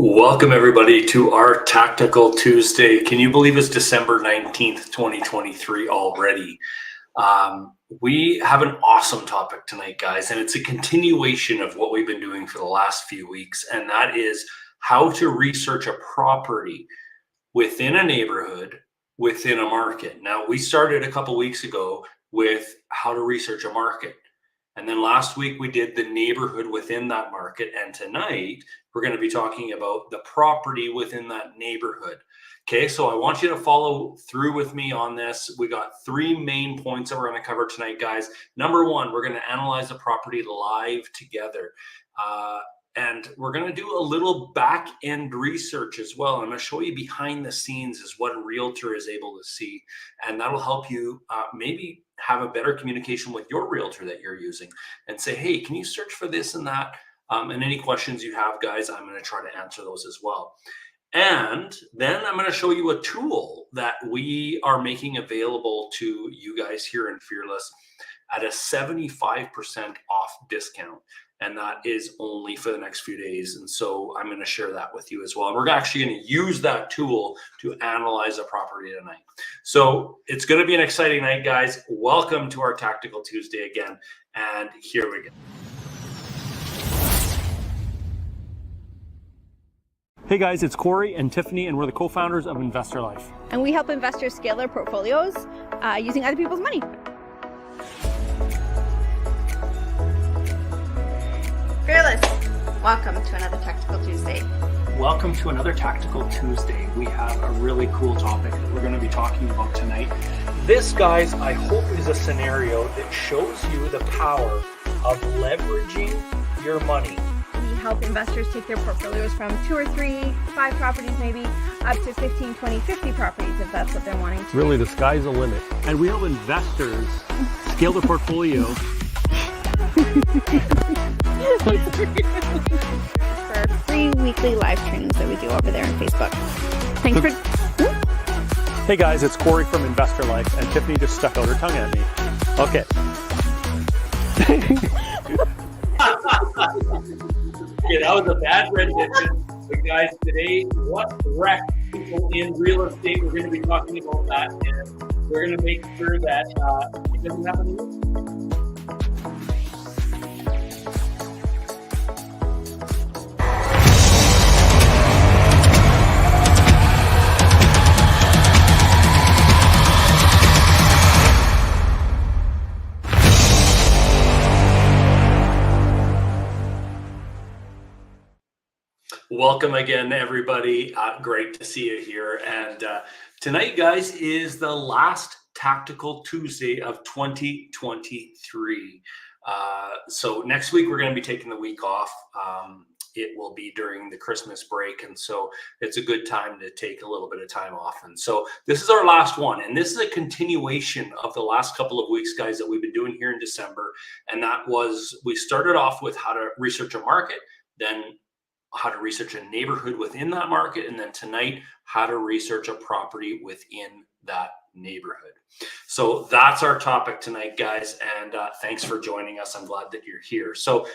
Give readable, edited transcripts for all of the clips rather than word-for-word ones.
Welcome everybody to our Tactical Tuesday. Can you believe it's December 19th, 2023 already? We have an awesome topic tonight, guys, and it's a continuation of what we've been doing for the last few weeks, and that is how to research a property within a neighborhood, within a market. Now, we started a couple weeks ago with how to research a market. And then last week we did the neighborhood within that market. And tonight we're going to be talking about the property within that neighborhood. Okay, so I want you to follow through with me on this. We got three main points that we're going to cover tonight, guys. Number one, we're going to analyze the property live together. And we're going to do a little back end research as well. I'm going to show you behind the scenes is what a realtor is able to see. And that'll help you maybe have a better communication with your realtor that you're using and say, hey, can you search for this and that? And any questions you have, guys, I'm going to try to answer those as well. And then I'm going to show you a tool that we are making available to you guys here in Fearless at a 75% off discount. And that is only for the next few days. And so I'm going to share that with you as well. And we're actually going to use that tool to analyze a property tonight. So it's going to be an exciting night, guys. Welcome to our Tactical Tuesday again. And here we go. Hey guys, it's Corey and Tiffany, and we're the co-founders of Investor Life. And we help investors scale their portfolios using other people's money. Fearless, welcome to another Tactical Tuesday. Welcome to another Tactical Tuesday. We have a really cool topic that we're going to be talking about tonight. This, guys, I hope is a scenario that shows you the power of leveraging your money. We help investors take their portfolios from 2 or 3, 5 properties maybe, up to 15, 20, 50 properties if that's what they're wanting to. Really, the sky's the limit. And we help investors scale their portfolio. For free weekly live trainings that we do over there on Facebook. Thanks for... Hey guys, it's Corey from Investor Life, and Tiffany just stuck out her tongue at me. Okay. Yeah, that was a bad rendition. But guys, today, what wrecks people in real estate? We're going to be talking about that, and we're going to make sure that it doesn't happen to you. Welcome again, everybody. Great to see you here. And tonight, guys, is the last Tactical Tuesday of 2023. So next week, we're going to be taking the week off. It will be during the Christmas break. And so it's a good time to take a little bit of time off. And so this is our last one. And this is a continuation of the last couple of weeks, guys, that we've been doing here in December. And that was, we started off with how to research a market, then how to research a neighborhood within that market, and then tonight, how to research a property within that neighborhood. So that's our topic tonight, guys, and thanks for joining us. I'm glad that you're here. So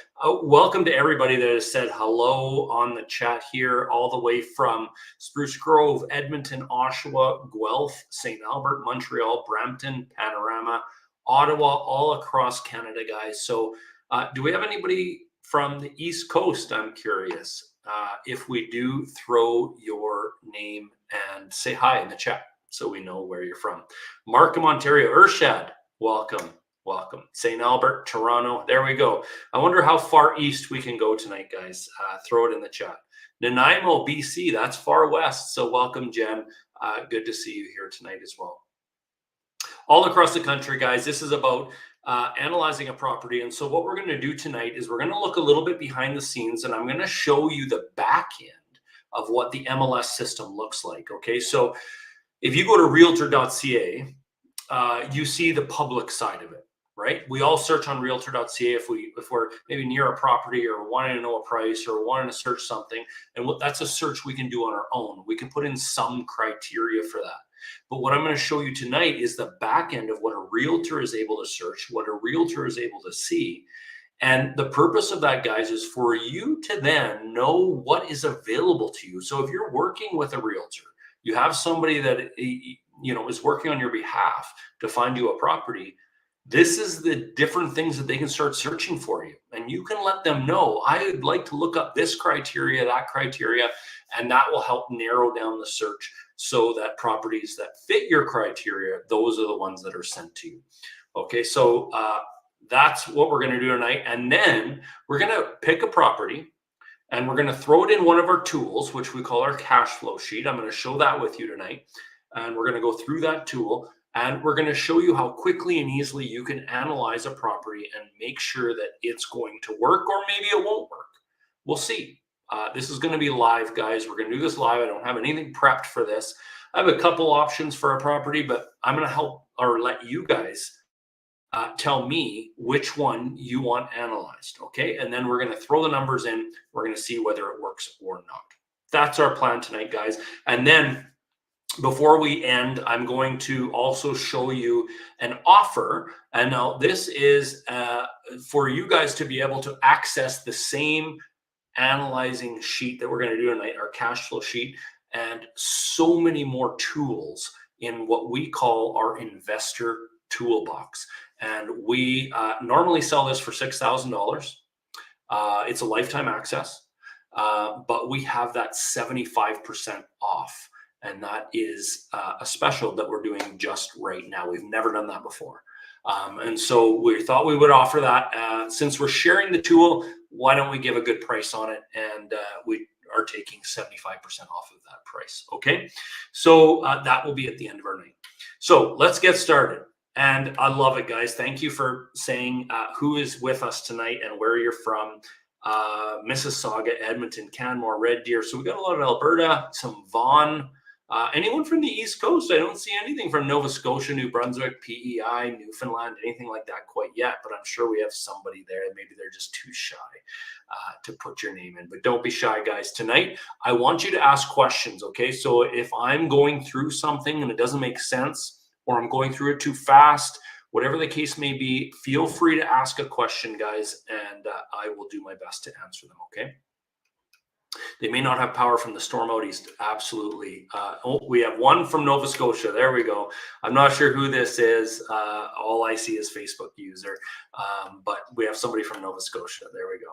welcome to everybody that has said hello on the chat here, all the way from Spruce Grove, Edmonton, Oshawa, Guelph, St. Albert, Montreal, Brampton, Panorama, Ottawa, all across Canada, guys. So do we have anybody from the East Coast? I'm curious. If we do, throw your name and say hi in the chat so we know where you're from. Markham, Ontario. Urshad, welcome. Welcome. St. Albert, Toronto. There we go. I wonder how far east we can go tonight, guys. Throw it in the chat. Nanaimo, BC. That's far west. So welcome, Jen. Good to see you here tonight as well. All across the country, guys. This is about analyzing a property. And so what we're going to do tonight is we're going to look a little bit behind the scenes, and I'm going to show you the back end of what the MLS system looks like. Okay, so if you go to realtor.ca, you see the public side of it, right? We all search on realtor.ca if we're maybe near a property or wanting to know a price or wanting to search something. And that's a search we can do on our own. We can put in some criteria for that. But what I'm going to show you tonight is the back end of what a realtor is able to search, what a realtor is able to see, And the purpose of that, guys, is for you to then know what is available to you. So if you're working with a realtor, you have somebody that is working on your behalf to find you a property. This is the different things that they can start searching for you. And you can let them know, I would like to look up this criteria, that criteria, and that will help narrow down the search so that properties that fit your criteria, those are the ones that are sent to you. Okay, so that's what we're going to do tonight. And then we're going to pick a property and we're going to throw it in one of our tools, which we call our cash flow sheet. I'm going to show that with you tonight. And we're going to go through that tool. And we're going to show you how quickly and easily you can analyze a property and make sure that it's going to work, or maybe it won't work. We'll see. This is going to be live, guys. We're going to do this live. I don't have anything prepped for this. I have a couple options for a property, but I'm going to help or let you guys tell me which one you want analyzed. Okay. And then we're going to throw the numbers in. We're going to see whether it works or not. That's our plan tonight, guys. And then before we end, I'm going to also show you an offer. And now this is for you guys to be able to access the same analyzing sheet that we're going to do tonight, our cash flow sheet, and so many more tools in what we call our investor toolbox. And we normally sell this for $6,000. It's a lifetime access, but we have that 75% off. And that is a special that we're doing just right now. We've never done that before. And so we thought we would offer that. Since we're sharing the tool, why don't we give a good price on it? And we are taking 75% off of that price. Okay. So that will be at the end of our night. So let's get started. And I love it, guys. Thank you for saying who is with us tonight and where you're from. Mississauga, Edmonton, Canmore, Red Deer. So we got a lot of Alberta, some Vaughan. Anyone from the East Coast? I don't see anything from Nova Scotia, New Brunswick, PEI, Newfoundland, anything like that quite yet, but I'm sure we have somebody there. Maybe they're just too shy to put your name in, but don't be shy, guys. Tonight, I want you to ask questions, okay? So if I'm going through something and it doesn't make sense, or I'm going through it too fast, whatever the case may be, feel free to ask a question, guys, and I will do my best to answer them, okay? They may not have power from the storm out east. Absolutely. We have one from Nova Scotia. There we go. I'm not sure who this is. All I see is Facebook user. But we have somebody from Nova Scotia. There we go.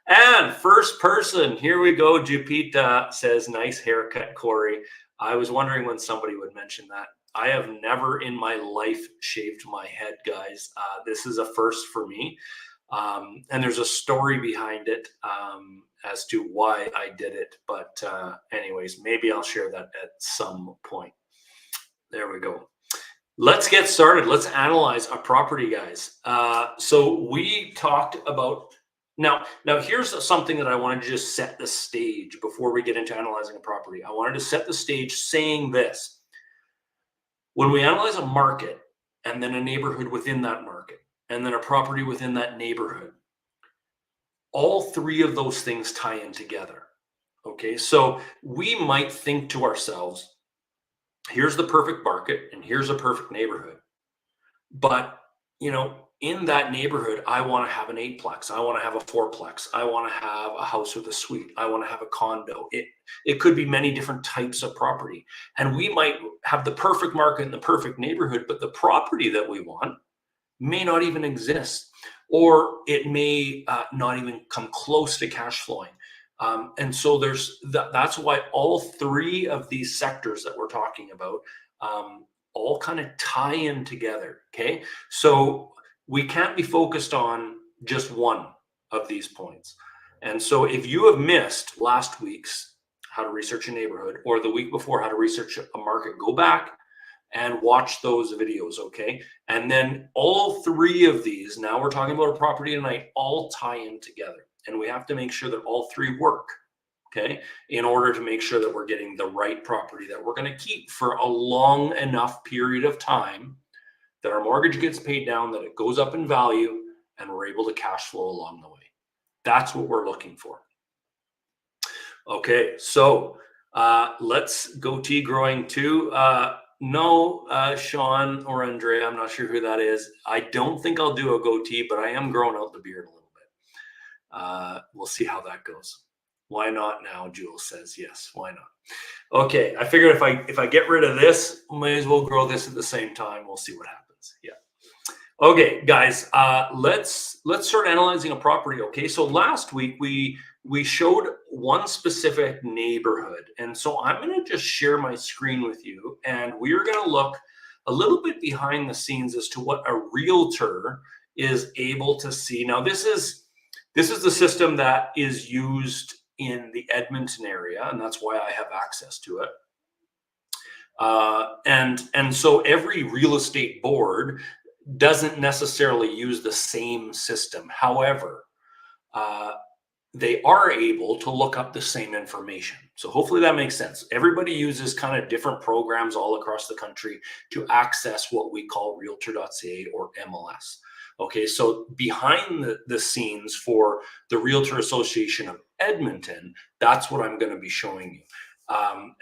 And first person, here we go. Jupita says, nice haircut, Corey. I was wondering when somebody would mention that. I have never in my life shaved my head, guys. This is a first for me. And there's a story behind it as to why I did it. But anyways, maybe I'll share that at some point. There we go. Let's get started. Let's analyze a property, guys. So we talked about, now here's something that I wanted to just set the stage before we get into analyzing a property. I wanted to set the stage saying this. When we analyze a market and then a neighborhood within that market, and then a property within that neighborhood, all three of those things tie in together. Okay, so we might think to ourselves, here's the perfect market and here's a perfect neighborhood. But, in that neighborhood, I want to have an 8-plex. I want to have a 4-plex. I want to have a house with a suite. I want to have a condo. It could be many different types of property. And we might have the perfect market and the perfect neighborhood, but the property that we want may not even exist, or it may not even come close to cash flowing. And so that's why all three of these sectors that we're talking about all kind of tie in together. Okay, so we can't be focused on just one of these points. And so if you have missed last week's how to research a neighborhood, or the week before how to research a market, go back and watch those videos, okay? And then all three of these, now we're talking about a property tonight, all tie in together. And we have to make sure that all three work, okay? In order to make sure that we're getting the right property that we're going to keep for a long enough period of time that our mortgage gets paid down, that it goes up in value, and we're able to cash flow along the way. That's what we're looking for. Okay, so let's goatee growing too. No, Sean or Andrea, I'm not sure who that is. I don't think I'll do a goatee, but I am growing out the beard a little bit. We'll see how that goes. Why not now? Jules says yes. Why not? Okay, I figured if I get rid of this, may as well grow this at the same time. We'll see what happens. Yeah. Okay, guys, let's start analyzing a property. Okay, so last week we showed one specific neighborhood, and so I'm going to just share my screen with you, and we're going to look a little bit behind the scenes as to what a realtor is able to see. Now, this is the system that is used in the Edmonton area, and that's why I have access to it. And so every real estate board doesn't necessarily use the same system. However, they are able to look up the same information. So hopefully that makes sense. Everybody uses kind of different programs all across the country to access what we call realtor.ca or MLS. Okay, so behind the scenes for the Realtor Association of Edmonton, that's what I'm going to be showing you.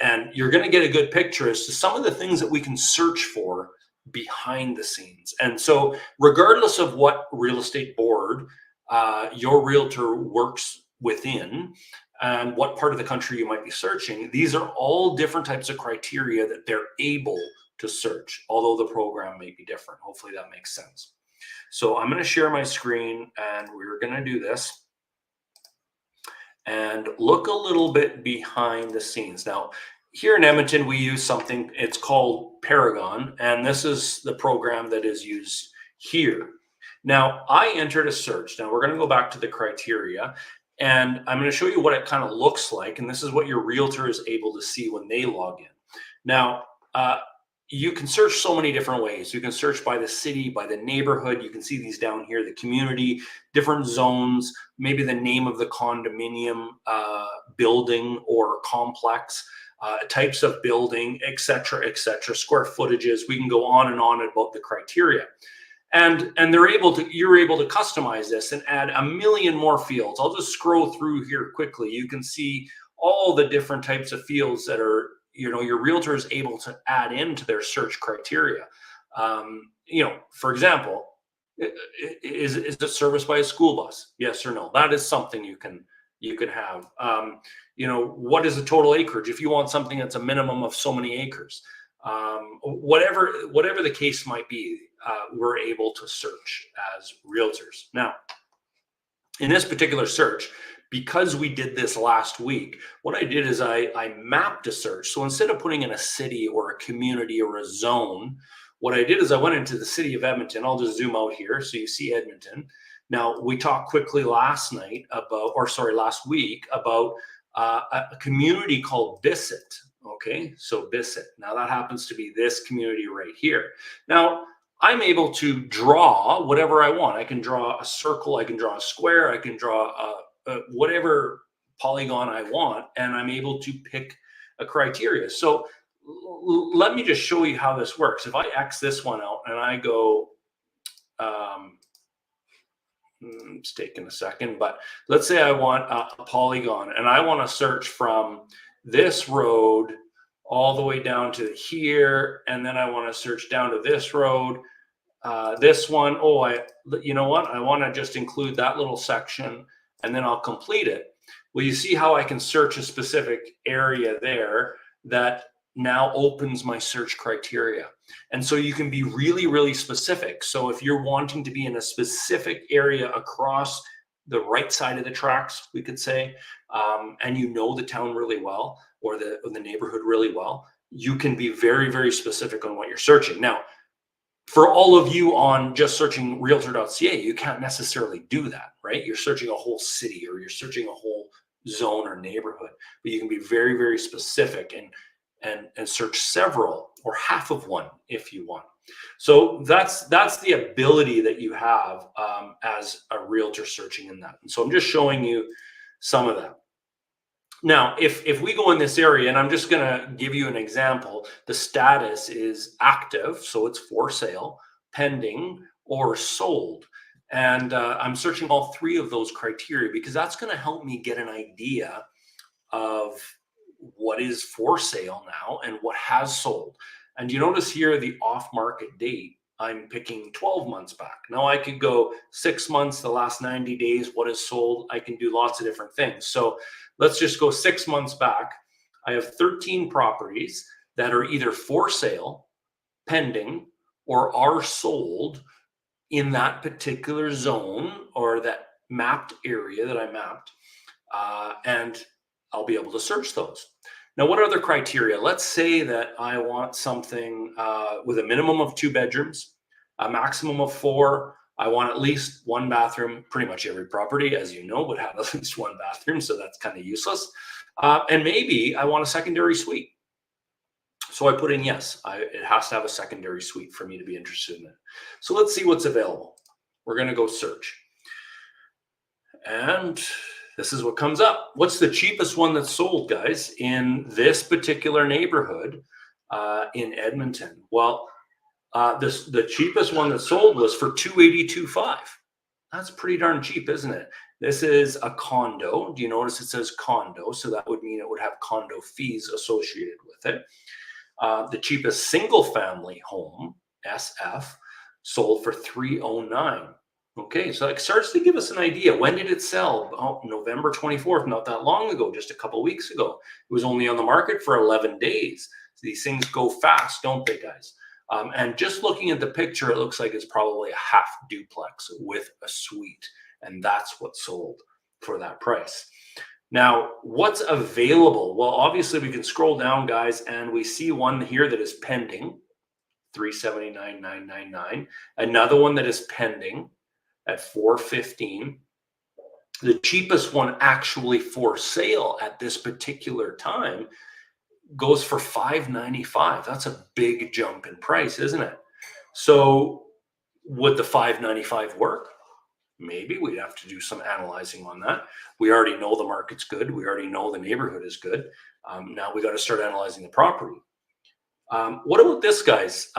And you're going to get a good picture as to some of the things that we can search for behind the scenes. And so regardless of what real estate board your realtor works within and what part of the country you might be searching, these are all different types of criteria that they're able to search, although the program may be different. Hopefully that makes sense. So I'm going to share my screen, and we're going to do this and look a little bit behind the scenes. Now, here in Edmonton, we use something, it's called Paragon, and this is the program that is used here. Now, I entered a search. Now, we're going to go back to the criteria, and I'm going to show you what it kind of looks like, and this is what your realtor is able to see when they log in. Now, you can search so many different ways. You can search by the city, by the neighborhood. You can see these down here, the community, different zones, maybe the name of the condominium building or complex, types of building, et cetera, square footages. We can go on and on about the criteria. And you're able to customize this and add a million more fields. I'll just scroll through here quickly. You can see all the different types of fields that are, your realtor is able to add into their search criteria. For example, is it serviced by a school bus? Yes or no? That is something you can have. What is the total acreage? If you want something that's a minimum of so many acres, whatever the case might be, we're able to search as realtors. Now, in this particular search, because we did this last week, what I did is I mapped a search. So instead of putting in a city or a community or a zone, what I did is I went into the city of Edmonton. I'll just zoom out here so you see Edmonton. Now, we talked quickly last week about a community called Bissett. Okay, so Bissett. Now that happens to be this community right here. Now, I'm able to draw whatever I want. I can draw a circle, I can draw a square, I can draw whatever polygon I want, and I'm able to pick a criteria. So let me just show you how this works. If I X this one out and I go, it's taking a second, but let's say I want a polygon and I want to search from this road all the way down to here, and then I want to search down to this road, this one. You know what? I want to just include that little section, and then I'll complete it. Well, you see how I can search a specific area there that now opens my search criteria. And so you can be really, really specific. So if you're wanting to be in a specific area across the right side of the tracks, we could say, and you know the town really well, or the neighborhood really well, you can be very, very specific on what you're searching. Now, for all of you on just searching realtor.ca, you can't necessarily do that, right? You're searching a whole city or you're searching a whole zone or neighborhood, but you can be very, very specific and search several or half of one if you want. So that's the ability that you have as a realtor searching in that. And so I'm just showing you some of that. Now, if we go in this area, and I'm just going to give you an example, the status is active, so it's for sale, pending, or sold. And I'm searching all three of those criteria because that's going to help me get an idea of what is for sale now and what has sold. And you notice here the off-market date I'm picking 12 months back. Now I could go 6 months, the last 90 days, what is sold. I can do lots of different things. So let's just go 6 months back. I have 13 properties that are either for sale, pending, or are sold in that particular zone or that mapped area that I mapped. And I'll be able to search those. Now, what other criteria? Let's say that I want something with a minimum of 2 bedrooms, a maximum of 4. I want at least 1 bathroom. Pretty much every property, as you know, would have at least 1 bathroom, so that's kind of useless. And maybe I want a secondary suite. So I put in yes, it has to have a secondary suite for me to be interested in it. So let's see what's available. We're going to go search. And this is what comes up. What's the cheapest one that's sold, guys, in this particular neighborhood in Edmonton? Well, the cheapest one that sold was for $282,500. That's pretty darn cheap, isn't it? This is a condo. Do you notice it says condo? So that would mean it would have condo fees associated with it. The cheapest single family home, SF, sold for $309,000. Okay, so it starts to give us an idea. When did it sell? Oh, November 24th, not that long ago, just a couple of weeks ago. It was only on the market for 11 days. So these things go fast, don't they, guys? And just looking at the picture, it looks like it's probably a half duplex with a suite. And that's what sold for that price. Now, what's available? Well, obviously, we can scroll down, guys, and we see one here that is pending, $379,999. Another one that is pending at $415,000. The cheapest one actually for sale at this particular time goes for $595,000. That's a big jump in price, isn't it? So would the $595,000 work? Maybe. We'd have to do some analyzing on that. We already know the market's good. We already know the neighborhood is good. Now we got to start analyzing the property. What about this, guys?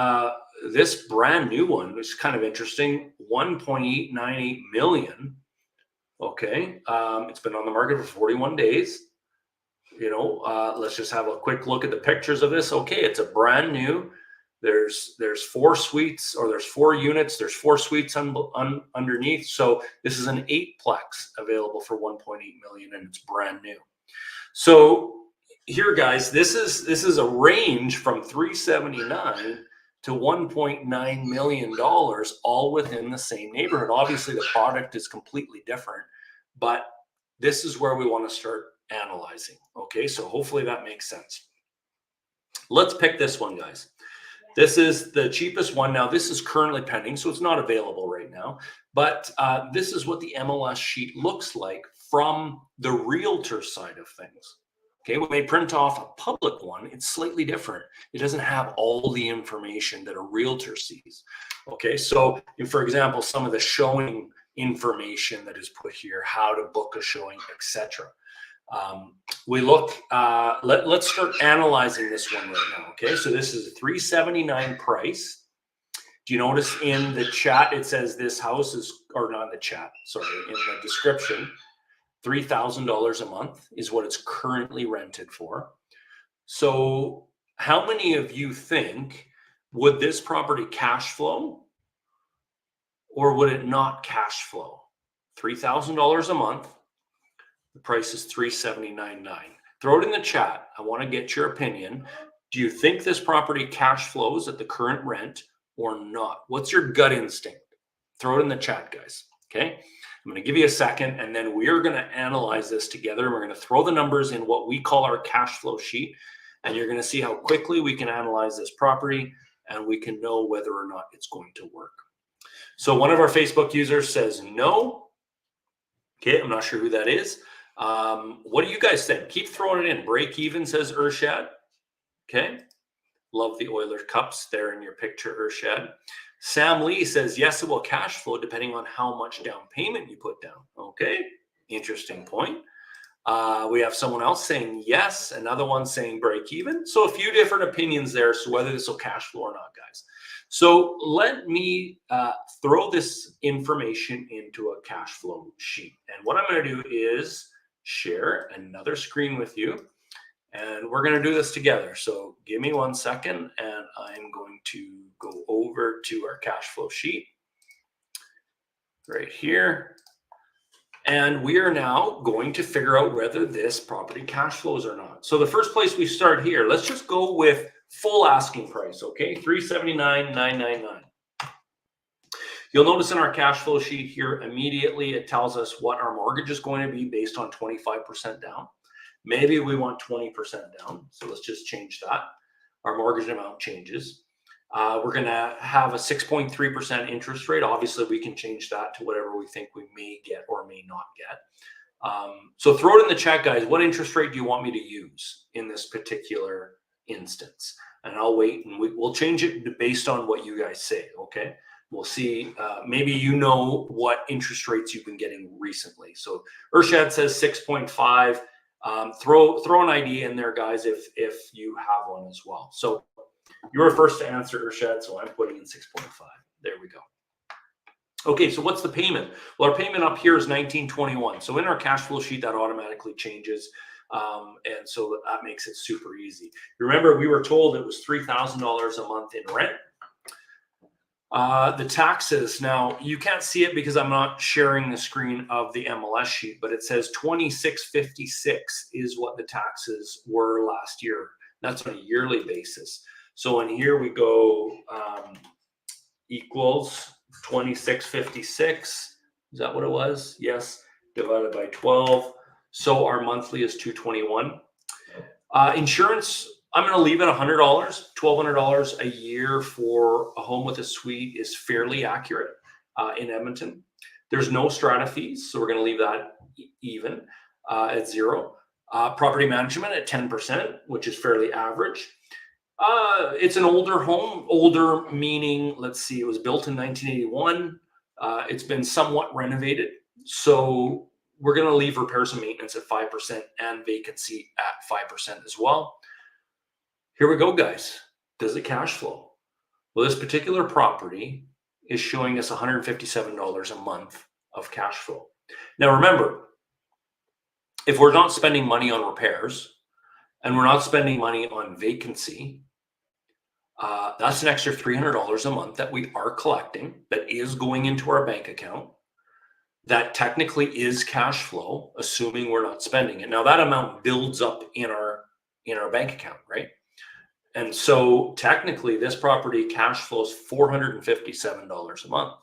This brand new one, which is kind of interesting, $1.898 million. Okay. It's been on the market for 41 days. You know, let's just have a quick look at the pictures of this. Okay, it's a brand new. There's 4 suites, or there's 4 units. There's 4 suites underneath. So this is an 8-plex available for $1.8 million, and it's brand new. So here, guys, this is a range from $379,000 to $1.9 million, all within the same neighborhood. Obviously, the product is completely different, but this is where we want to start analyzing. Okay, so hopefully that makes sense. Let's pick this one, guys. This is the cheapest one. Now, this is currently pending, so it's not available right now, but this is what the MLS sheet looks like from the realtor side of things. Okay, when they print off a public one, it's slightly different. It doesn't have all the information that a realtor sees. Okay, so for example, some of the showing information that is put here, how to book a showing, etc. We look, let's start analyzing this one right now. Okay, so this is a $379,000 price. Do you notice in the chat, it says this house is, or not in the chat, sorry, in the description, $3,000 a month is what it's currently rented for. So how many of you think, would this property cash flow or would it not cash flow? $3,000 a month. The price is $379,900. Throw it in the chat. I want to get your opinion. Do you think this property cash flows at the current rent or not? What's your gut instinct? Throw it in the chat, guys. Okay. I'm going to give you a second, and then we're going to analyze this together. And we're going to throw the numbers in what we call our cash flow sheet. And you're going to see how quickly we can analyze this property and we can know whether or not it's going to work. So one of our Facebook users says no. Okay. I'm not sure who that is. What do you guys think? Keep throwing it in. Break even, says Urshad. Okay. Love the Oilers cups there in your picture, Urshad. Sam Lee says, yes, it will cash flow depending on how much down payment you put down. Okay. Interesting point. We have someone else saying yes. Another one saying break even. So a few different opinions there. So whether this will cash flow or not, guys. So let me throw this information into a cash flow sheet. And what I'm going to do is share another screen with you. And we're going to do this together. So give me 1 second, and I'm going to go over to our cash flow sheet right here. And we are now going to figure out whether this property cash flows or not. So the first place we start here, let's just go with full asking price, okay? $379,999. You'll notice in our cash flow sheet here, immediately it tells us what our mortgage is going to be based on 25% down. Maybe we want 20% down, so let's just change that. Our mortgage amount changes. We're going to have a 6.3% interest rate. Obviously, we can change that to whatever we think we may get or may not get. So throw it in the chat, guys. What interest rate do you want me to use in this particular instance? And I'll wait, and we'll change it based on what you guys say, okay? We'll see. Maybe you know what interest rates you've been getting recently. So Urshad says 6.5. Throw an idea in there, guys, if you have one as well. So you were first to answer, Urshad, so I'm putting in 6.5. There we go. Okay, so what's the payment? Well, our payment up here is $1,921. So in our cash flow sheet, that automatically changes. And so that makes it super easy. Remember, we were told it was $3,000 a month in rent. The taxes, now you can't see it because I'm not sharing the screen of the MLS sheet, but it says $2,656 is what the taxes were last year. That's on a yearly basis. So in here we go equals 2656. Is that what it was? Yes, divided by 12. So our monthly is $221. Insurance, I'm going to leave it $100. $1,200 a year for a home with a suite is fairly accurate in Edmonton. There's no strata fees, so we're going to leave that even at 0. Property management at 10%, which is fairly average. It's an older home, older meaning, let's see, it was built in 1981. It's been somewhat renovated. So we're going to leave repairs and maintenance at 5% and vacancy at 5% as well. Here we go, guys. Does it cash flow? Well, this particular property is showing us $157 a month of cash flow. Now, remember, if we're not spending money on repairs and we're not spending money on vacancy, that's an extra $300 a month that we are collecting that is going into our bank account. That technically is cash flow, assuming we're not spending it. Now, that amount builds up in our bank account, right? And so technically this property cash flows $457 a month.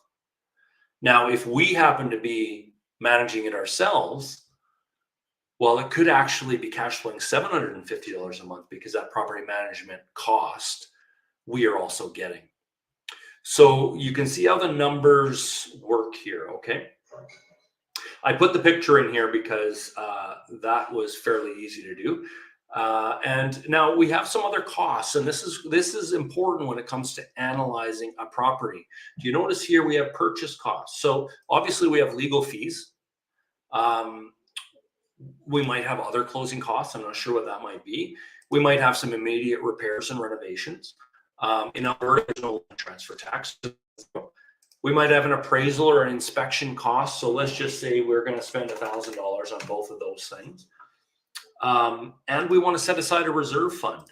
Now, if we happen to be managing it ourselves, well, it could actually be cash flowing $750 a month because that property management cost we are also getting. So you can see how the numbers work here, okay? I put the picture in here because that was fairly easy to do. And now we have some other costs, and this is important when it comes to analyzing a property. Do you notice here we have purchase costs? So obviously we have legal fees. We might have other closing costs. I'm not sure what that might be. We might have some immediate repairs and renovations. In Alberta, there's no transfer tax. We might have an appraisal or an inspection cost. So let's just say we're going to spend $1,000 on both of those things. And we want to set aside a reserve fund.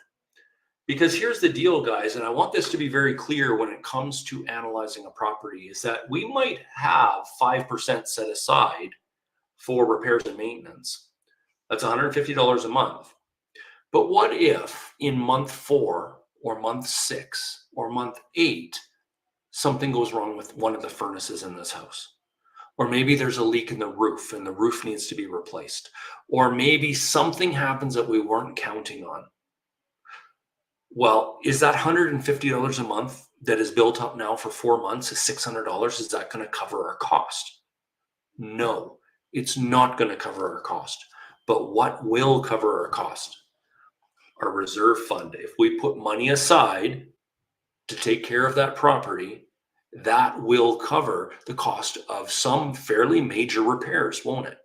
Because here's the deal, guys, and I want this to be very clear when it comes to analyzing a property, is that we might have 5% set aside for repairs and maintenance. That's $150 a month. But what if in month 4 or month 6 or month 8, something goes wrong with one of the furnaces in this house? Or maybe there's a leak in the roof and the roof needs to be replaced. Or maybe something happens that we weren't counting on. Well, is that $150 a month that is built up now for 4 months is $600? Is that going to cover our cost? No, it's not going to cover our cost. But what will cover our cost? Our reserve fund. If we put money aside to take care of that property, that will cover the cost of some fairly major repairs, won't it?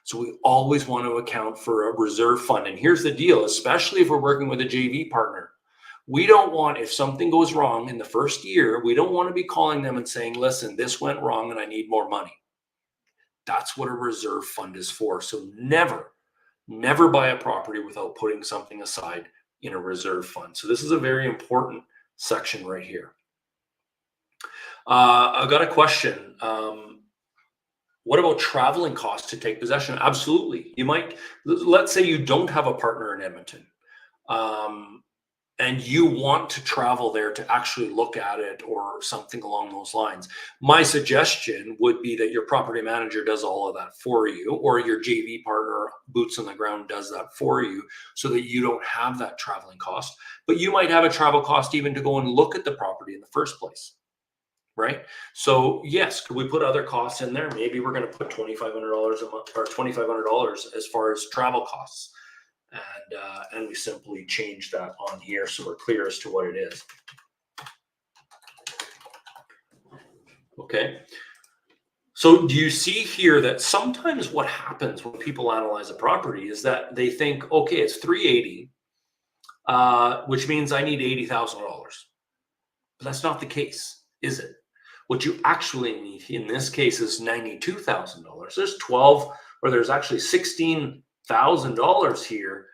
So we always want to account for a reserve fund. And here's the deal, especially if we're working with a JV partner. We don't want, if something goes wrong in the first year, we don't want to be calling them and saying, listen, this went wrong and I need more money. That's what a reserve fund is for. So never, Never buy a property without putting something aside in a reserve fund. So this is a very important section right here. I've got a question. What about traveling costs to take possession? Absolutely. You might, let's say you don't have a partner in Edmonton, and you want to travel there to actually look at it or something along those lines. My suggestion would be that your property manager does all of that for you, or your JV partner, boots on the ground, does that for you, so that you don't have that traveling cost. But you might have a travel cost even to go and look at the property in the first place. Right. So yes, could we put other costs in there? Maybe we're going to put $2,500 a month, or $2,500 as far as travel costs, and we simply change that on here so we're clear as to what it is. Okay. So do you see here that sometimes what happens when people analyze a property is that they think, okay, it's $380, which means I need $80,000. But that's not the case, is it? What you actually need in this case is $92,000. There's 12, or there's actually $16,000 here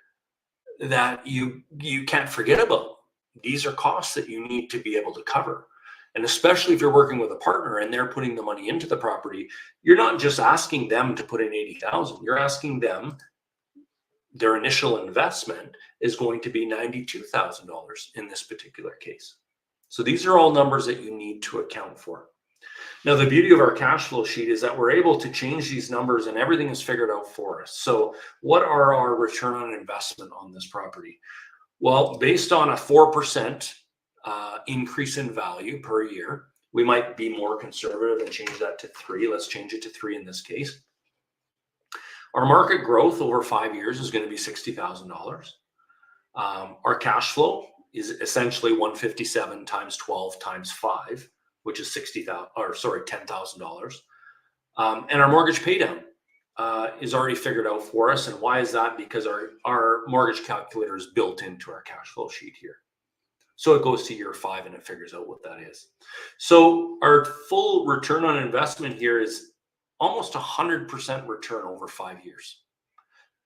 that you can't forget about. These are costs that you need to be able to cover. And especially if you're working with a partner and they're putting the money into the property, you're not just asking them to put in $80,000. You're asking them, their initial investment is going to be $92,000 in this particular case. So these are all numbers that you need to account for. Now, the beauty of our cash flow sheet is that we're able to change these numbers and everything is figured out for us. So what are our return on investment on this property? Well, based on a 4% increase in value per year, we might be more conservative and change that to 3. Let's change it to 3 in this case. Our market growth over 5 years is going to be $60,000. Our cash flow is essentially 157 times 12 times 5, which is $10,000. And our mortgage paydown is already figured out for us. And why is that? Because our mortgage calculator is built into our cash flow sheet here. So it goes to year 5 and it figures out what that is. So our full return on investment here is almost 100% return over 5 years.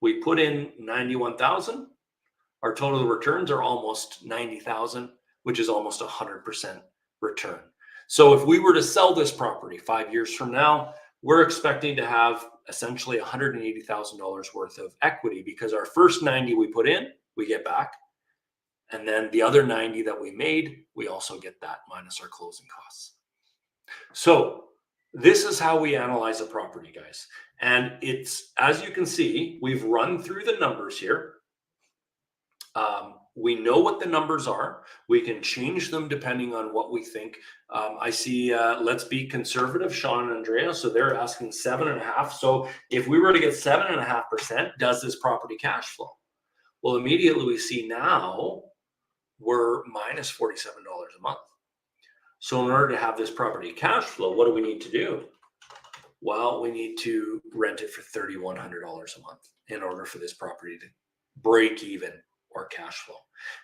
We put in 91,000. Our total returns are almost 90,000, which is almost 100% return. So if we were to sell this property 5 years from now, we're expecting to have essentially $180,000 worth of equity, because our first 90 we put in, we get back. And then the other 90 that we made, we also get that minus our closing costs. So this is how we analyze a property, guys. And it's, as you can see, we've run through the numbers here. We know what the numbers are. We can change them depending on what we think. I see, let's be conservative, Sean and Andrea. So they're asking 7.5. So if we were to get 7.5%, does this property cash flow? Well, immediately we see now we're minus $47 a month. So in order to have this property cash flow, what do we need to do? Well, we need to rent it for $3,100 a month in order for this property to break even or cash flow.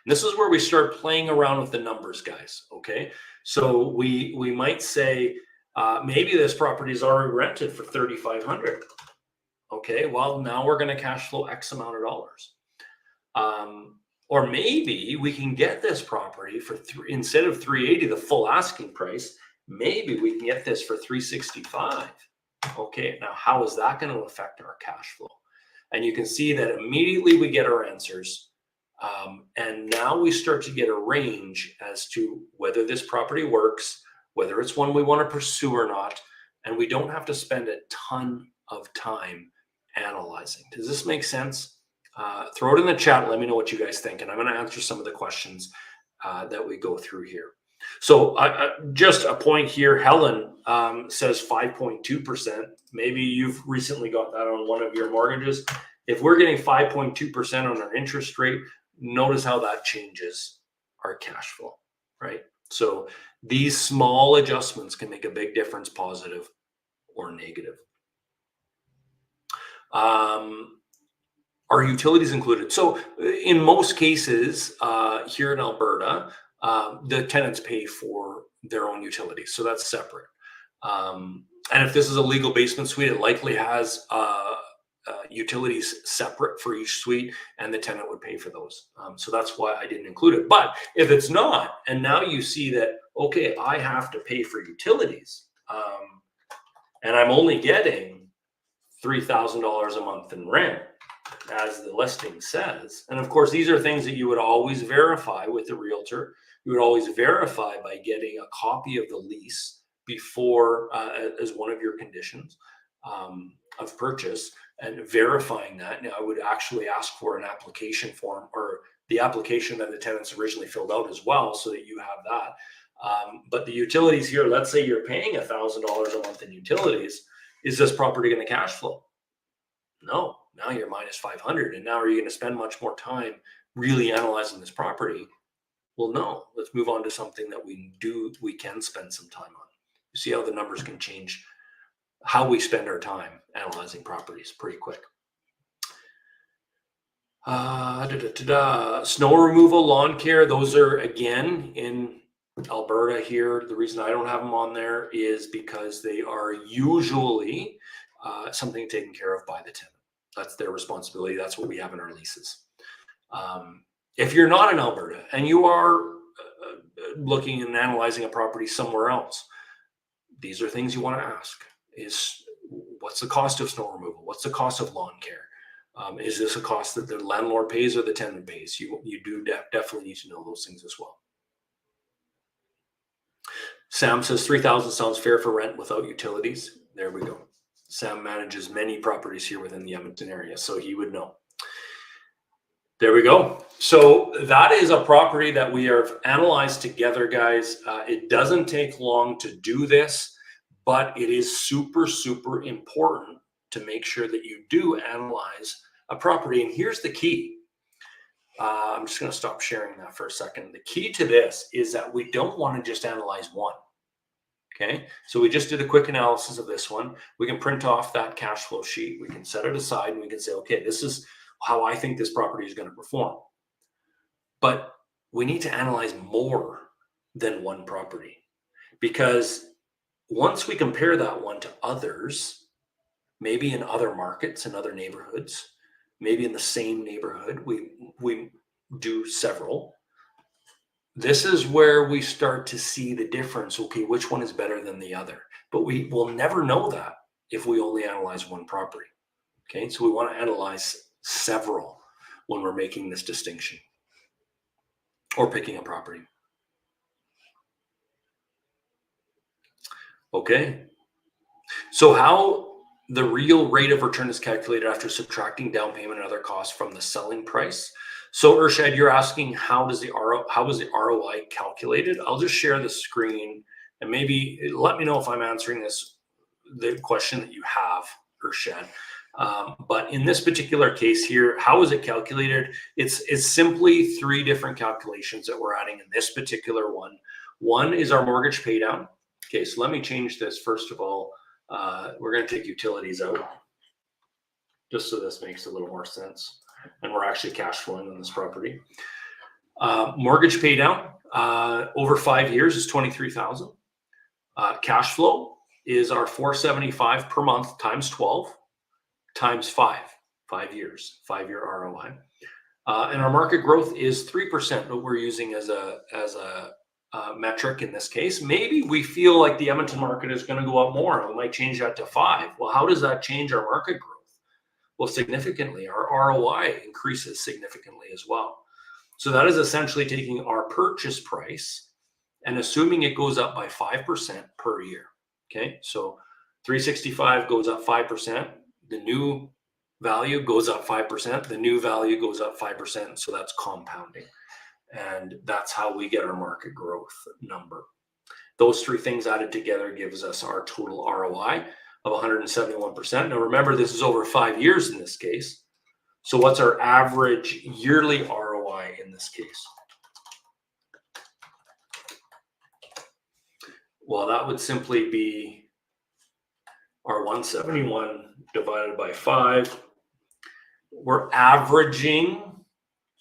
And this is where we start playing around with the numbers, guys. Okay, so we might say maybe this property is already rented for $3,500. Okay, well, now we're going to cash flow X amount of dollars. Or maybe we can get this property for instead of $380, the full asking price, maybe we can get this for $365. Okay, now how is that going to affect our cash flow? And you can see that immediately we get our answers. And now we start to get a range as to whether this property works, whether it's one we want to pursue or not. And we don't have to spend a ton of time analyzing. Does this make sense? Throw it in the chat. Let me know what you guys think. And I'm going to answer some of the questions that we go through here. So just a point here, Helen says 5.2%. Maybe you've recently got that on one of your mortgages. If we're getting 5.2% on our interest rate, notice how that changes our cash flow, right? So these small adjustments can make a big difference, positive or negative. Are utilities included? So in most cases here in Alberta, the tenants pay for their own utilities. So that's separate. And if this is a legal basement suite, it likely has utilities separate for each suite, and the tenant would pay for those. So that's why I didn't include it. But if it's not, and now you see that, okay, I have to pay for utilities, and I'm only getting $3,000 a month in rent, as the listing says. And of course, these are things that you would always verify with the realtor. You would always verify by getting a copy of the lease before, as one of your conditions of purchase, and verifying that. Now, I would actually ask for an application form, or the application that the tenants originally filled out as well, so that you have that. But the utilities here, let's say you're paying $1,000 a month in utilities. Is this property going to cash flow? No. Now you're minus 500, and now are you going to spend much more time really analyzing this property? Well, no. Let's move on to something that we can spend some time on. You see how the numbers can change how we spend our time analyzing properties pretty quick. Snow removal, lawn care, those are again in Alberta here. The reason I don't have them on there is because they are usually something taken care of by the tenant. That's their responsibility. That's what we have in our leases. If you're not in Alberta and you are looking and analyzing a property somewhere else, these are things you want to ask. Is what's the cost of snow removal? What's the cost of lawn care? Is this a cost that the landlord pays or the tenant pays? You do definitely need to know those things as well. Sam says 3,000 sounds fair for rent without utilities. There we go. Sam manages many properties here within the Edmonton area, so he would know. There we go. So that is a property that we have analyzed together, guys. It doesn't take long to do this, but it is super, super important to make sure that you do analyze a property. And here's the key. I'm just going to stop sharing that for a second. The key to this is that we don't want to just analyze one. Okay, so we just did a quick analysis of this one. We can print off that cash flow sheet. We can set it aside and we can say, okay, this is how I think this property is going to perform. But we need to analyze more than one property, because once we compare that one to others, maybe in other markets and other neighborhoods, maybe in the same neighborhood, we do several. This is where we start to see the difference. Okay, which one is better than the other? But we will never know that if we only analyze one property. Okay, so we want to analyze several when we're making this distinction or picking a property. Okay, so how the real rate of return is calculated after subtracting down payment and other costs from the selling price. So Urshad, you're asking how is the ROI calculated? I'll just share the screen and maybe let me know if I'm answering the question that you have, Urshad. But in this particular case here, how is it calculated? It's simply three different calculations that we're adding in this particular one. One is our mortgage pay down. Okay, so let me change this. First of all, we're going to take utilities out just so this makes a little more sense. And we're actually cash flowing on this property. Mortgage pay down over 5 years is $23,000. Cash flow is our $475 per month times 12 times 5 years, 5-year ROI. And our market growth is 3%, what we're using as a metric in this case. Maybe we feel like the Edmonton market is going to go up more. We might change that to 5. Well, how does that change our market growth? Well, significantly. Our ROI increases significantly as well. So that is essentially taking our purchase price and assuming it goes up by 5% per year. Okay, so 365 goes up 5%. The new value goes up 5%. The new value goes up 5%. So that's compounding. And that's how we get our market growth number. Those three things added together gives us our total ROI of 171%. Now remember, this is over 5 years in this case. So what's our average yearly ROI in this case? Well, that would simply be our 171 divided by 5. We're averaging,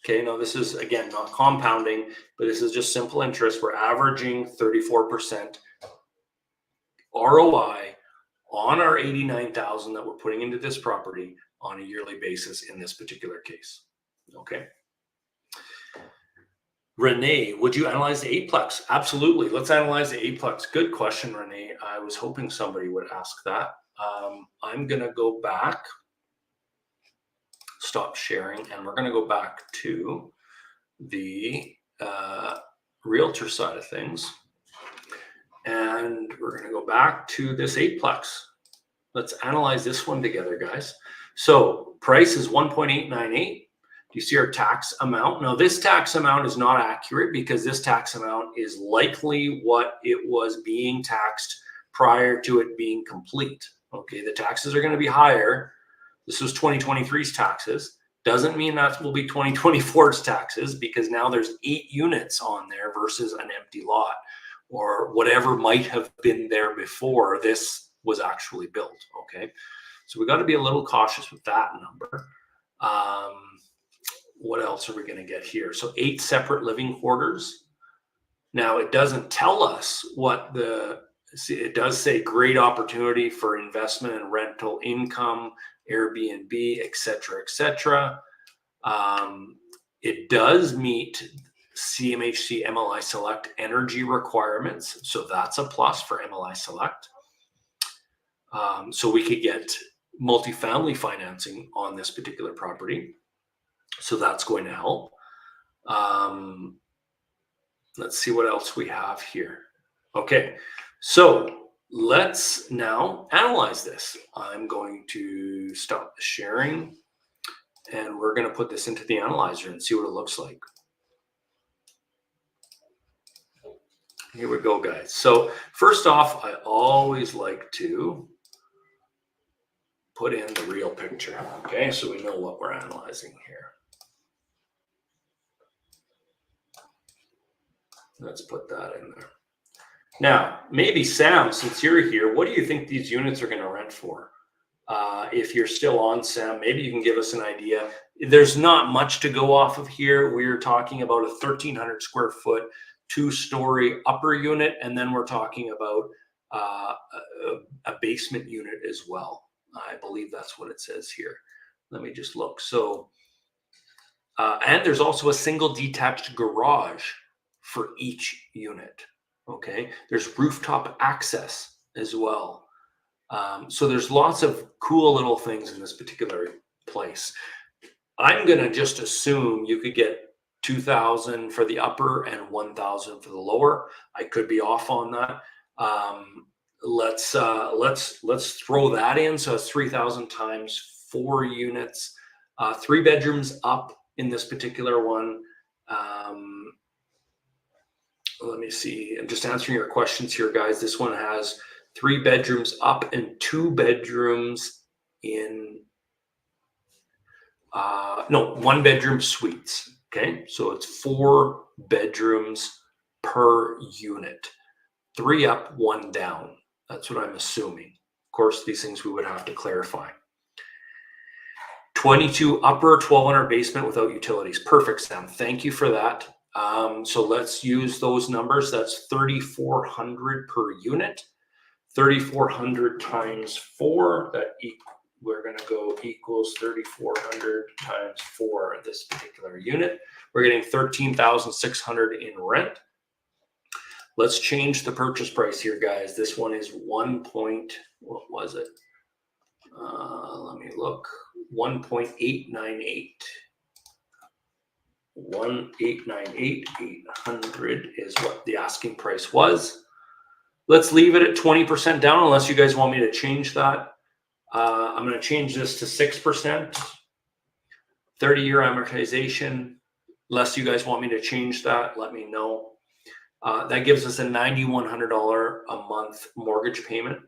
okay, now this is, again, not compounding, but this is just simple interest. We're averaging 34% ROI on our $89,000 that we're putting into this property on a yearly basis in this particular case. Okay. Renee, would you analyze the eightplex? Absolutely. Let's analyze the eightplex. Good question, Renee. I was hoping somebody would ask that. I'm going to go back, stop sharing, and we're going to go back to the realtor side of things. And we're going to go back to this eightplex. Let's analyze this one together, guys. So price is 1.898. Do you see our tax amount? Now, this tax amount is not accurate because this tax amount is likely what it was being taxed prior to it being complete. Okay, the taxes are going to be higher. This was 2023's taxes. Doesn't mean that will be 2024's taxes because now there's 8 units on there versus an empty lot or whatever might have been there before this was actually built. Okay, so we got to be a little cautious with that number. What else are we going to get here? So 8 separate living quarters. Now it doesn't tell us what it does say great opportunity for investment and rental income, Airbnb, etc., etc. It does meet CMHC MLI Select energy requirements. So that's a plus for MLI Select. So we could get multifamily financing on this particular property. So that's going to help. Let's see what else we have here. Okay, so let's now analyze this. I'm going to stop the sharing and we're going to put this into the analyzer and see what it looks like. Here we go, guys. So first off, I always like to put in the real picture. Okay, so we know what we're analyzing here. Let's put that in there. Now, maybe Sam, since you're here, what do you think these units are going to rent for? If you're still on, Sam, maybe you can give us an idea. There's not much to go off of here. We're talking about a 1,300 square foot, 2-story upper unit, and then we're talking about a basement unit as well. I believe that's what it says here. Let me just look. So, and there's also a single detached garage for each unit. Okay, there's rooftop access as well. So there's lots of cool little things in this particular place. I'm gonna just assume you could get 2,000 for the upper and 1,000 for the lower. I could be off on that. Let's throw that in. So it's 3,000 times 4 units, 3 bedrooms up in this particular one. Let me see. I'm just answering your questions here, guys. This one has 3 bedrooms up and 2 bedrooms in, 1 bedroom suites. Okay, so it's 4 bedrooms per unit, 3 up, 1 down. That's what I'm assuming. Of course, these things we would have to clarify. 22 upper, 1,200 basement without utilities. Perfect, Sam. Thank you for that. So let's use those numbers. That's 3,400 per unit. 3,400 times 4. We're going to go equals 3,400 times 4 of this particular unit. We're getting 13,600 in rent. Let's change the purchase price here, guys. This one is what was it? Let me look. 1.898. 1,898,800 is what the asking price was. Let's leave it at 20% down unless you guys want me to change that. I'm going to change this to 6%, 30-year amortization. Unless you guys want me to change that, let me know. That gives us a $9,100 a month mortgage payment.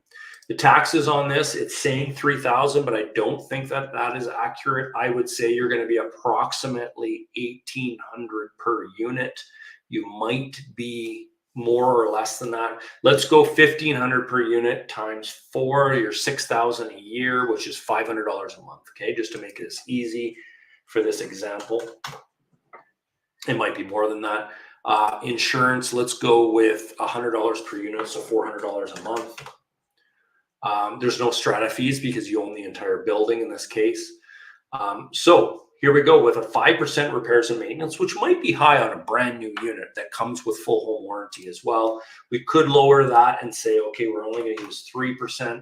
The taxes on this, it's saying $3,000, but I don't think that is accurate. I would say you're going to be approximately $1,800 per unit. You might be more or less than that. Let's go $1,500 per unit times 4. You're $6,000 a year, which is $500 a month. Okay, just to make this easy for this example. It might be more than that. Insurance, let's go with $100 per unit, so $400 a month. There's no strata fees because you own the entire building in this case. So here we go with a 5% repairs and maintenance, which might be high on a brand new unit that comes with full home warranty as well. We could lower that and say, okay, we're only going to use 3%.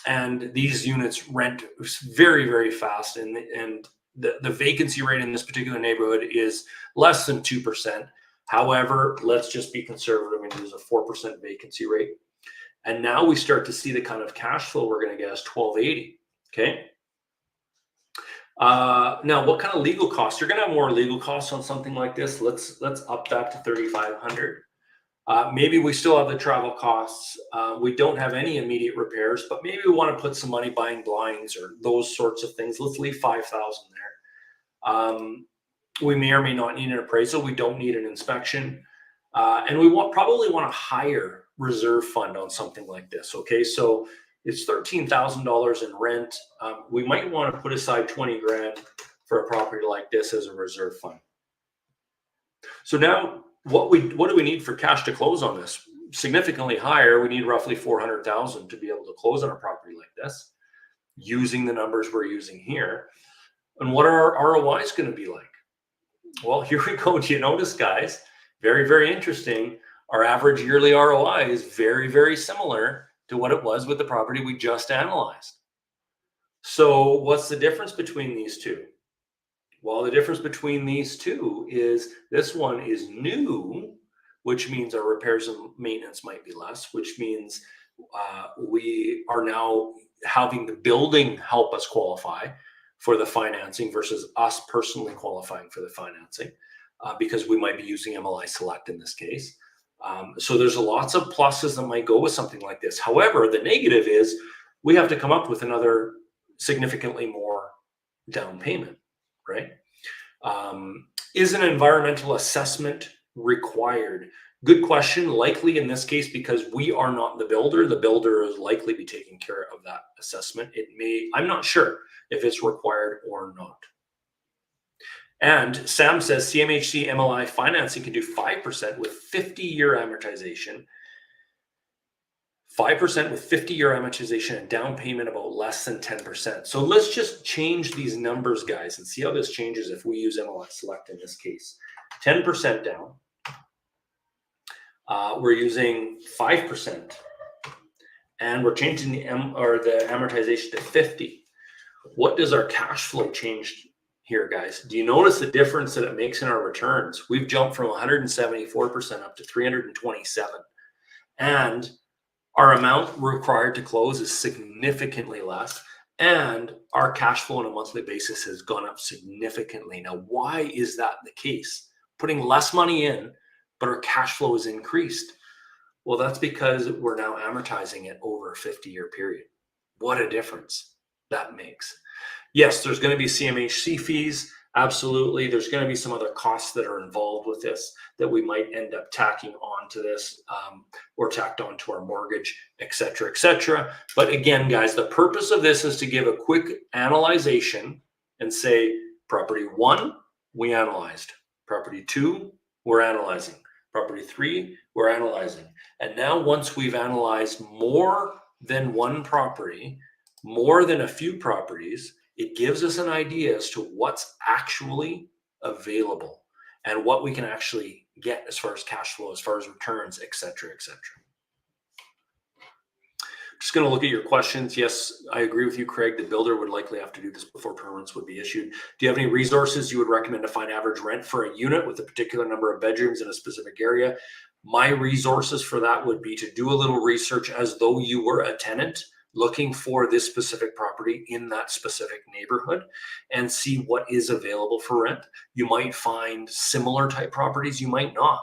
And these units rent very, very fast. And the vacancy rate in this particular neighborhood is less than 2%. However, let's just be conservative and use a 4% vacancy rate. And now we start to see the kind of cash flow we're going to get as $1,280. Okay. Now, what kind of legal costs? You're going to have more legal costs on something like this. Let's up that to $3,500. Maybe we still have the travel costs. We don't have any immediate repairs, but maybe we want to put some money buying blinds or those sorts of things. Let's leave $5,000 there. We may or may not need an appraisal. We don't need an inspection, and we probably want a higher reserve fund on something like this. Okay, so it's $13,000 in rent. We might want to put aside 20 grand for a property like this as a reserve fund. So now, what do we need for cash to close on this? Significantly higher. We need roughly 400,000 to be able to close on a property like this, using the numbers we're using here. And what are our ROIs going to be like? Well, here we go. Do you notice, guys? Very, very interesting. Our average yearly ROI is very, very similar to what it was with the property we just analyzed. So what's the difference between these two? Well, the difference between these two is this one is new, which means our repairs and maintenance might be less, which means we are now having the building help us qualify for the financing versus us personally qualifying for the financing, because we might be using MLI Select in this case. So there's lots of pluses that might go with something like this. However, the negative is we have to come up with another significantly more down payment, right? Is an environmental assessment required? Good question. Likely in this case, because we are not the builder is likely be taking care of that assessment. I'm not sure if it's required or not. And Sam says CMHC MLI financing can do 5% with 50-year amortization. 5% with 50-year amortization and down payment about less than 10%. So let's just change these numbers, guys, and see how this changes if we use MLI Select in this case. 10% down. We're using 5%, and we're changing the amortization to 50. What does our cash flow change here, guys? Do you notice the difference that it makes in our returns? We've jumped from 174% up to 327, and our amount required to close is significantly less, and our cash flow on a monthly basis has gone up significantly. Now, why is that the case? Putting less money in, but our cash flow is increased. Well, that's because we're now amortizing it over a 50-year period. What a difference that makes. Yes, there's going to be CMHC fees. Absolutely. There's going to be some other costs that are involved with this that we might end up tacking onto this or tacked onto our mortgage, et cetera, et cetera. But again, guys, the purpose of this is to give a quick analyzation and say, property 1, we analyzed. Property 2, we're analyzing. Property 3, we're analyzing. And now once we've analyzed more than one property, more than a few properties, it gives us an idea as to what's actually available and what we can actually get as far as cash flow, as far as returns, et cetera, et cetera. Just going to look at your questions. Yes, I agree with you, Craig. The builder would likely have to do this before permits would be issued. Do you have any resources you would recommend to find average rent for a unit with a particular number of bedrooms in a specific area? My resources for that would be to do a little research as though you were a tenant looking for this specific property in that specific neighborhood and see what is available for rent. You might find similar type properties, you might not.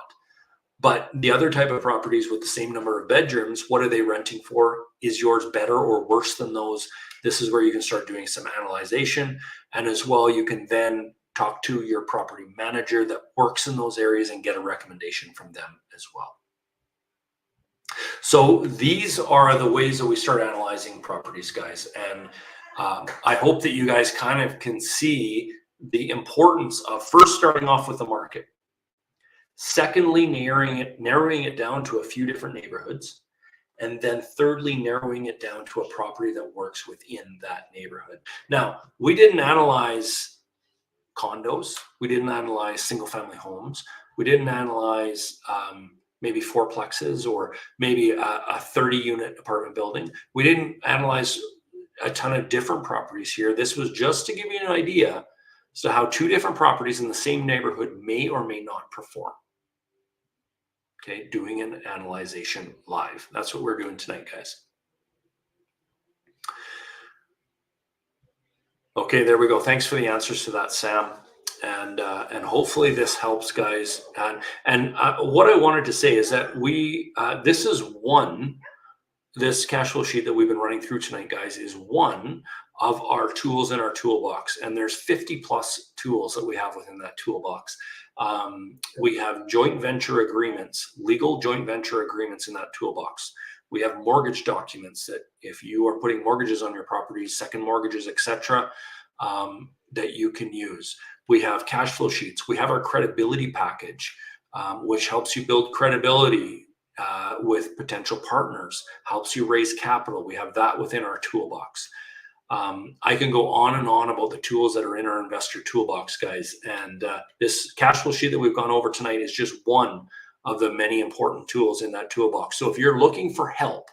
But the other type of properties with the same number of bedrooms, what are they renting for? Is yours better or worse than those? This is where you can start doing some analyzation. And as well, you can then talk to your property manager that works in those areas and get a recommendation from them as well. So these are the ways that we start analyzing properties, guys. And I hope that you guys kind of can see the importance of first starting off with the market. Secondly, narrowing it down to a few different neighborhoods. And then thirdly, narrowing it down to a property that works within that neighborhood. Now, we didn't analyze condos. We didn't analyze single family homes. We didn't analyze maybe fourplexes or maybe a 30 unit apartment building. We didn't analyze a ton of different properties here. This was just to give you an idea as to how two different properties in the same neighborhood may or may not perform. Okay, doing an analyzation live. That's what we're doing tonight, guys. Okay, there we go. Thanks for the answers to that, Sam. And hopefully this helps, guys. And what I wanted to say is that this cash flow sheet that we've been running through tonight, guys, is one of our tools in our toolbox. And there's 50 plus tools that we have within that toolbox. We have joint venture agreements, legal joint venture agreements in that toolbox. We have mortgage documents that if you are putting mortgages on your properties, second mortgages, etc., that you can use. We have cash flow sheets. We have our credibility package, which helps you build credibility with potential partners, helps you raise capital. We have that within our toolbox. I can go on and on about the tools that are in our investor toolbox, guys. And this cash flow sheet that we've gone over tonight is just one of the many important tools in that toolbox. So if you're looking for help,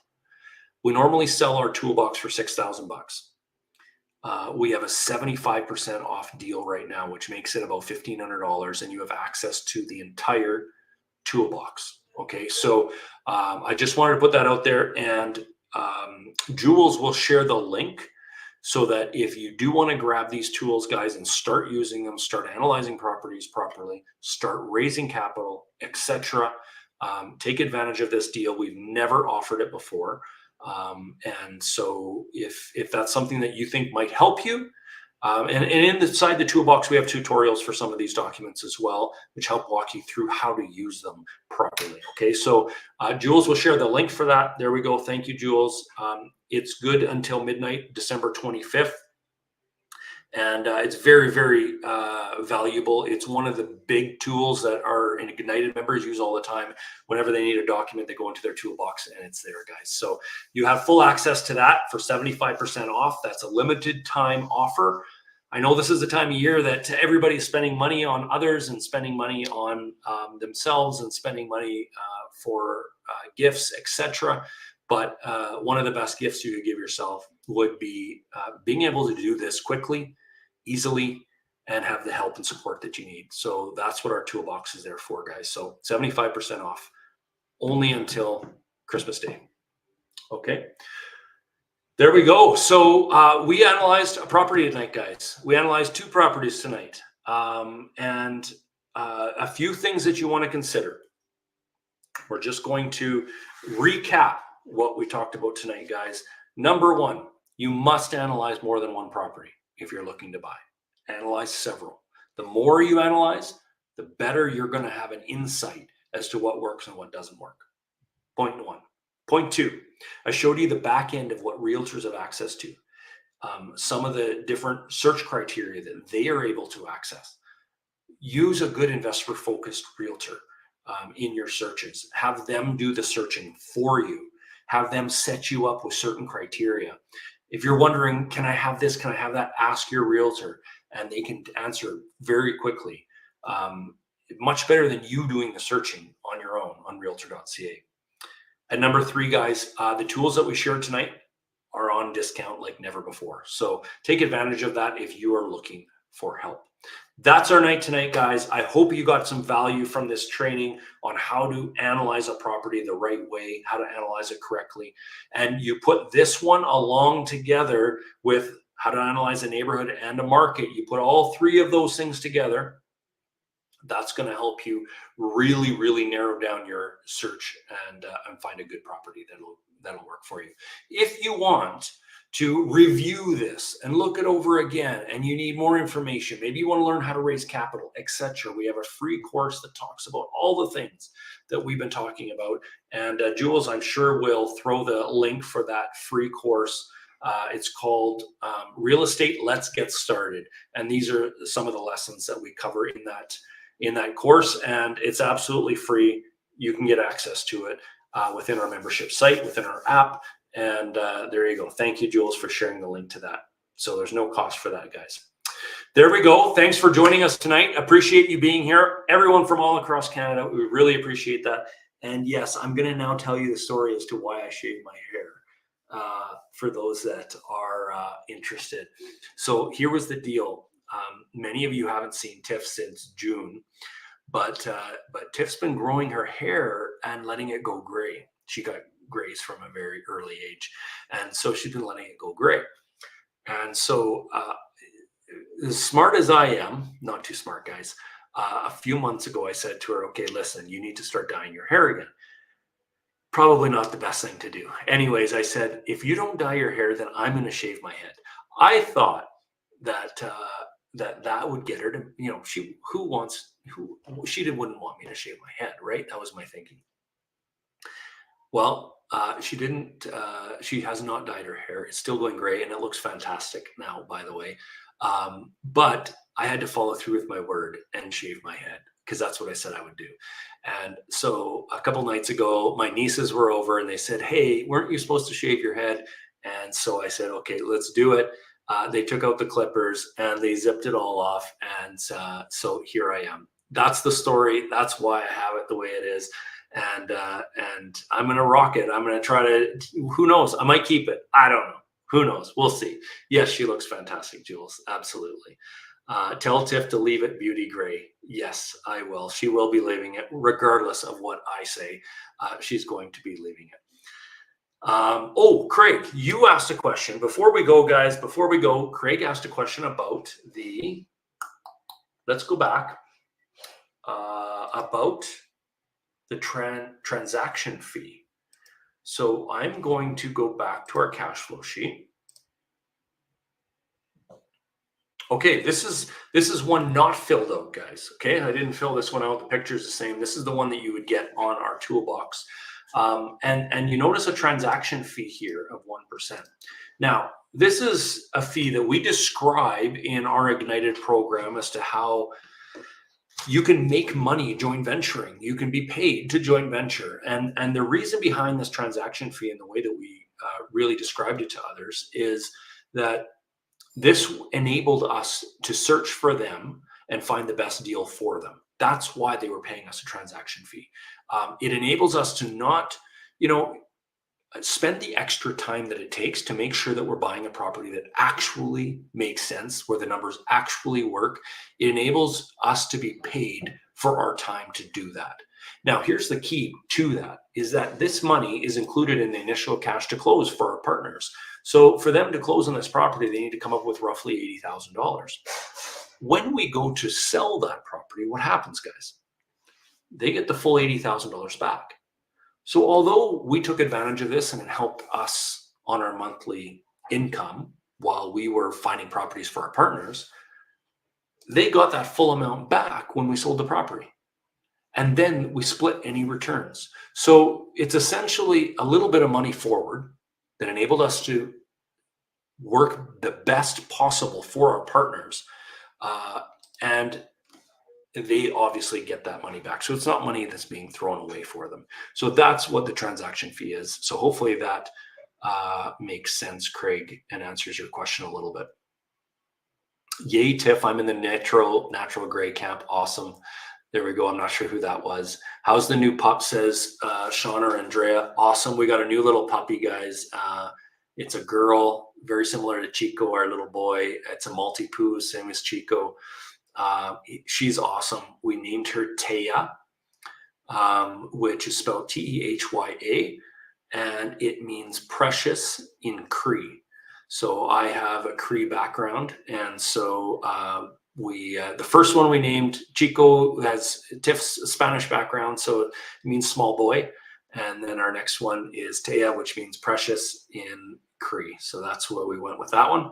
we normally sell our toolbox for $6,000. We have a 75% off deal right now, which makes it about $1,500, and you have access to the entire toolbox. Okay, so I just wanted to put that out there, and Jules will share the link so that if you do want to grab these tools, guys, and start using them, start analyzing properties properly, start raising capital, etc., take advantage of this deal. We've never offered it before. And so if that's something that you think might help you, and inside the toolbox, we have tutorials for some of these documents as well, which help walk you through how to use them properly. Okay, so Jules will share the link for that. There we go. Thank you, Jules. It's good until midnight, December 25th. And it's very, very valuable. It's one of the big tools that our Ignited members use all the time. Whenever they need a document, they go into their toolbox and it's there, guys. So you have full access to that for 75% off. That's a limited time offer. I know this is the time of year that everybody's spending money on others and spending money on themselves and spending money for gifts, etc. But one of the best gifts you could give yourself would be being able to do this quickly, easily, and have the help and support that you need. So that's what our toolbox is there for, guys. So 75% off only until Christmas Day. Okay. There we go. So we analyzed a property tonight, guys. We analyzed two properties tonight. And a few things that you want to consider. We're just going to recap what we talked about tonight, guys. Number one, you must analyze more than one property if you're looking to buy. Analyze several. The more you analyze, the better you're going to have an insight as to what works and what doesn't work. Point one. Point two, I showed you the back end of what realtors have access to. Some of the different search criteria that they are able to access. Use a good investor-focused realtor in your searches. Have them do the searching for you. Have them set you up with certain criteria. If you're wondering, can I have this? Can I have that? Ask your realtor, and they can answer very quickly. Much better than you doing the searching on your own on realtor.ca. And number three, guys, the tools that we shared tonight are on discount like never before. So take advantage of that if you are looking for help. That's our night tonight, guys. I hope you got some value from this training on how to analyze a property the right way, how to analyze it correctly. And you put this one along together with how to analyze a neighborhood and a market. You put all three of those things together. That's going to help you really, really narrow down your search and find a good property that'll work for you. If you want to review this and look it over again, and you need more information, maybe you want to learn how to raise capital, etc., we have a free course that talks about all the things that we've been talking about. And Jules, I'm sure will throw the link for that free course. It's called Real Estate Let's Get Started, and these are some of the lessons that we cover in that course, and it's absolutely free. You can get access to it. within our membership site, within our app. And there you go. Thank you, Jules, for sharing the link to that. So there's no cost for that, guys. There we go. Thanks for joining us tonight. Appreciate you being here. Everyone from all across Canada, we really appreciate that. And yes, I'm going to now tell you the story as to why I shaved my hair for those that are interested. So here was the deal. Many of you haven't seen Tiff since June, but Tiff's been growing her hair and letting it go gray. She got grays from a very early age, and so she's been letting it go gray. And so as smart as I am, not too smart, guys, a few months ago I said to her, okay, listen, you need to start dyeing your hair again. Probably not the best thing to do. Anyways, I said, if you don't dye your hair, then I'm going to shave my head. I thought that that would get her to, you know, she wouldn't want me to shave my head, right? That was my thinking. Well, she didn't. She has not dyed her hair. It's still going gray, and it looks fantastic now, by the way. But I had to follow through with my word and shave my head, because that's what I said I would do. And so a couple nights ago, my nieces were over and they said, hey, weren't you supposed to shave your head? And so I said, okay, let's do it. They took out the clippers and they zipped it all off. And so here I am. That's the story. That's why I have it the way it is. And I'm going to rock it. I'm going to try to, who knows? I might keep it. I don't know. Who knows? We'll see. Yes, she looks fantastic, Jules. Absolutely. Tell Tiff to leave it beauty gray. Yes, I will. She will be leaving it regardless of what I say. She's going to be leaving it. Oh, Craig, you asked a question. Before we go, guys, Craig asked a question about let's go back, about the transaction fee. So I'm going to go back to our cash flow sheet. Okay, this is one not filled out, guys. Okay, I didn't fill this one out. The picture's the same. This is the one that you would get on our toolbox. And you notice a transaction fee here of 1%. Now, this is a fee that we describe in our Ignited program as to how you can make money joint venturing. You can be paid to joint venture. And the reason behind this transaction fee and the way that we really described it to others is that this enabled us to search for them and find the best deal for them. That's why they were paying us a transaction fee. It enables us to not, spend the extra time that it takes to make sure that we're buying a property that actually makes sense, where the numbers actually work. It enables us to be paid for our time to do that. Now, here's the key to that, is that this money is included in the initial cash to close for our partners. So for them to close on this property, they need to come up with roughly $80,000. When we go to sell that property, what happens, guys? They get the full $80,000 back. So although we took advantage of this and it helped us on our monthly income while we were finding properties for our partners, they got that full amount back when we sold the property. And then we split any returns. So it's essentially a little bit of money forward that enabled us to work the best possible for our partners. And they obviously get that money back. So it's not money that's being thrown away for them. So that's what the transaction fee is. So hopefully that makes sense, Craig, and answers your question a little bit. Yay, Tiff, I'm in the natural gray camp. Awesome. There we go. I'm not sure who that was. How's the new pup, says Sean or Andrea. Awesome. We got a new little puppy, guys. It's a girl, very similar to Chico, our little boy. It's a Maltipoo, same as Chico. She's awesome. We named her Taya, which is spelled Tehya, and it means precious in Cree. So I have a Cree background, and so the first one we named, Chico, has Tiff's Spanish background, so it means small boy. And then our next one is Taya, which means precious in Cree. So that's where we went with that one.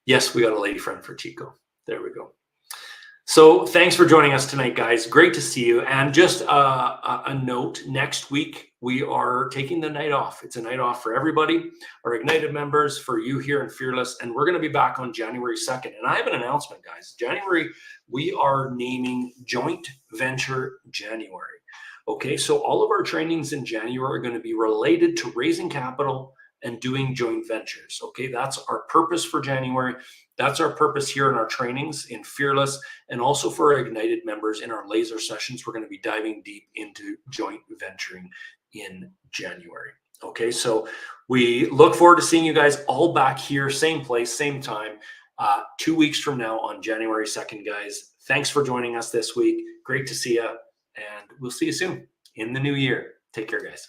Yes, we got a lady friend for Chico. There we go. So thanks for joining us tonight, guys. Great to see you. And just a note, next week, we are taking the night off. It's a night off for everybody, our Ignited members, for you here in Fearless. And we're going to be back on January 2nd. And I have an announcement, guys. January, we are naming Joint Venture January. Okay, so all of our trainings in January are going to be related to raising capital and doing joint ventures. Okay, that's our purpose for January. That's our purpose here in our trainings in Fearless, and also for our Ignited members in our laser sessions. We're going to be diving deep into joint venturing in January. Okay, so we look forward to seeing you guys all back here, same place, same time, 2 weeks from now on January 2nd, guys. Thanks for joining us this week. Great to see you, and we'll see you soon in the new year. Take care, guys.